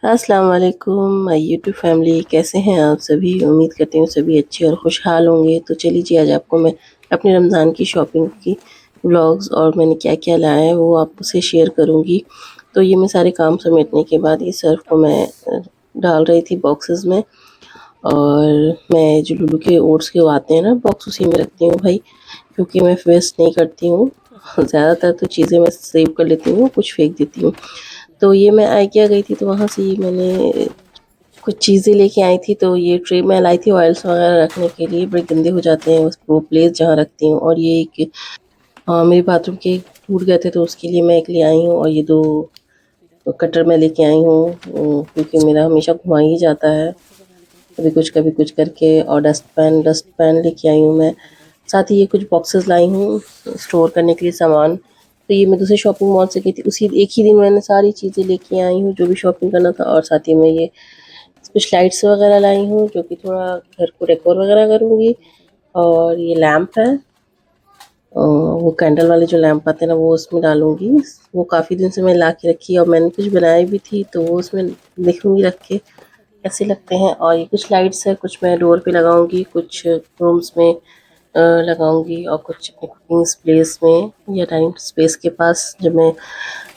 अस्सलाम वालेकुम my YouTube family, कैसे हैं आप सभी। उम्मीद करती हूँ सभी अच्छे और खुशहाल होंगे। तो चलिए जी, आज आपको मैं अपने रमज़ान की शॉपिंग की व्लॉग्स और मैंने क्या-क्या लाया है वो आपसे शेयर करूँगी। तो ये मैं सारे काम समेटने के बाद ये सर्फ़ को मैं डाल रही थी बॉक्सेस में। और मैं जो लुलु के ओट्स के वो आते हैं ना बॉक्स, उसी में रखती हूँ भाई, क्योंकि मैं वेस्ट नहीं करती हूँ। ज़्यादातर तो चीज़ें मैं सेव कर लेती हूँ, कुछ फेंक देती हूँ। तो ये मैं IKEA गई थी, तो वहाँ से ये मैंने कुछ चीज़ें लेके आई थी। तो ये ट्रे मैं लाई थी ऑयल्स वगैरह रखने के लिए, बड़े गंदे हो जाते हैं वो प्लेस जहाँ रखती हूँ। और ये एक मेरे बाथरूम के टूट गए थे, तो उसके लिए मैं एक ले आई हूँ। और ये 2 कटर मैं लेके आई हूँ, क्योंकि मेरा हमेशा घुमा ही जाता है, कभी कुछ करके। और डस्ट पैन लेके आई हूँ मैं। साथ ही ये कुछ बॉक्सेस लाई हूँ स्टोर करने के लिए सामान। तो ये मैं दूसरे शॉपिंग मॉल से गई थी, उसी एक ही दिन मैंने सारी चीज़ें लेके आई हूँ जो भी शॉपिंग करना था। और साथ ही मैं ये कुछ लाइट्स वगैरह लाई हूँ, जो कि थोड़ा घर को डेकोर वगैरह करूँगी। और ये लैंप है, वो कैंडल वाले जो लैंप आते हैं ना, वो उसमें डालूँगी। वो काफ़ी दिन से मैं ला के रखी है और मैंने कुछ बनाई भी थी, तो वो उसमें देखूँगी रख के कैसे लगते हैं। और ये कुछ लाइट्स है, कुछ मैं डोर पे लगाऊँगी, कुछ रूम्स में लगाऊँगी, और कुछ अपने कुकिंग प्लेस में या डाइनिंग स्पेस के पास जब मैं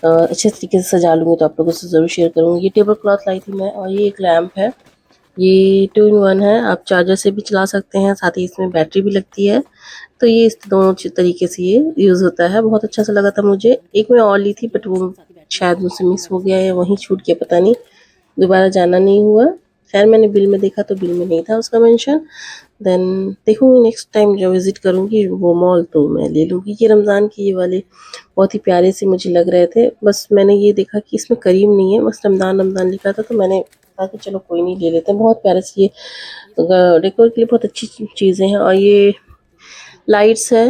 अच्छे तरीके से सजा लूँगी तो आप लोगों से ज़रूर शेयर करूँगी। ये टेबल क्लॉथ लाई थी मैं। और ये एक लैंप है, ये 2 इन 1 है, आप चार्जर से भी चला सकते हैं, साथ ही इसमें बैटरी भी लगती है। तो ये इस दोनों तरीके से ये यूज़ होता है। बहुत अच्छा सा लगा था मुझे। एक मैं और ली थी, बट वो शायद मुझसे मिस हो गया या वहीं छूट गया, पता नहीं, दोबारा जाना नहीं हुआ। खैर मैंने बिल में देखा तो बिल में नहीं था उसका मेंशन। देन देखूँगी नेक्स्ट टाइम जब विज़िट करूँगी वो मॉल, तो मैं ले लूँगी। ये रमज़ान के ये वाले बहुत ही प्यारे से मुझे लग रहे थे। बस मैंने ये देखा कि इसमें करीम नहीं है, बस रमज़ान रमज़ान लिखा था, तो मैंने कहा कि चलो कोई नहीं, ले लेते हैं। बहुत प्यारे से ये डेकोर के लिए बहुत अच्छी चीज़ें हैं। और ये लाइट्स है,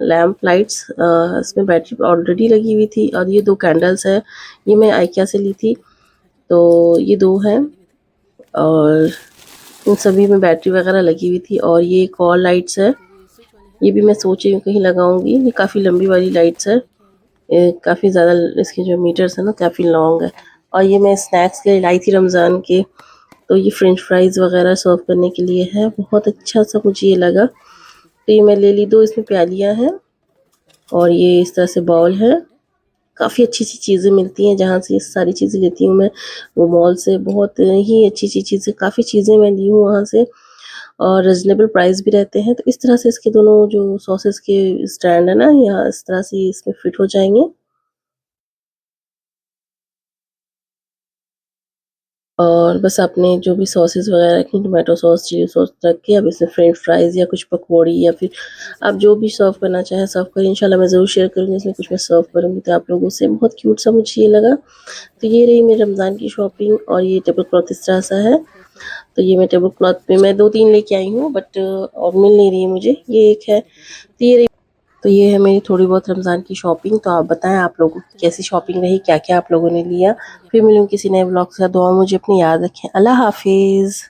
लैंप लाइट्स, इसमें बैटरी ऑलरेडी लगी हुई थी। और ये 2 कैंडल्स है, ये मैं IKEA से ली थी। तो ये 2 हैं, और इन सभी में बैटरी वगैरह लगी हुई थी। और ये एक और लाइट्स है, ये भी मैं सोच रही हूँ कहीं लगाऊंगी। ये काफ़ी लंबी वाली लाइट्स है, काफ़ी ज़्यादा इसके जो मीटर्स है ना काफ़ी लॉन्ग है। और ये मैं स्नैक्स के लिए लाई थी रमज़ान के, तो ये फ्रेंच फ्राइज़ वगैरह सर्व करने के लिए है। बहुत अच्छा सा मुझे ये लगा, तो ये मैं ले ली। 2 इसमें प्यालियाँ हैं, और ये इस तरह से बाउल है। काफ़ी अच्छी-अच्छी चीज़ें मिलती हैं जहाँ से ये सारी चीज़ें लेती हूँ मैं, वो मॉल से। बहुत ही अच्छी-अच्छी चीज़ें, काफ़ी चीज़ें मैं ली हूँ वहाँ से, और रीज़नेबल प्राइस भी रहते हैं। तो इस तरह से इसके दोनों जो सॉसेस के स्टैंड है ना, यहाँ इस तरह से इसमें फिट हो जाएँगे। और बस आपने जो भी सॉसेस वगैरह रखी, टोमेटो सॉस, चिली सॉस रख के अब इसमें फ्रेंच फ्राइज़ या कुछ पकौड़ी या फिर आप जो भी सर्व करना चाहें सर्व करें। इंशाल्लाह मैं ज़रूर शेयर करूँगी इसमें कुछ मैं सर्व करूँगी तो आप लोगों से। बहुत क्यूट सा मुझे ये लगा। तो ये रही मेरी रमज़ान की शॉपिंग। और ये टेबल क्लॉथ इस तरह सा है। तो ये मैं टेबल क्लॉथ पे मैं 2-3 लेके आई हूँ, बट और मिल नहीं रही है मुझे, ये एक है। तो ये रही, तो ये है मेरी थोड़ी बहुत रमज़ान की शॉपिंग। तो आप बताएं आप लोगों की कैसी शॉपिंग रही, क्या क्या आप लोगों ने लिया। फिर मिलूंगी किसी नए ब्लॉग के साथ। दुआ मुझे अपनी याद रखें। अल्लाह हाफिज़।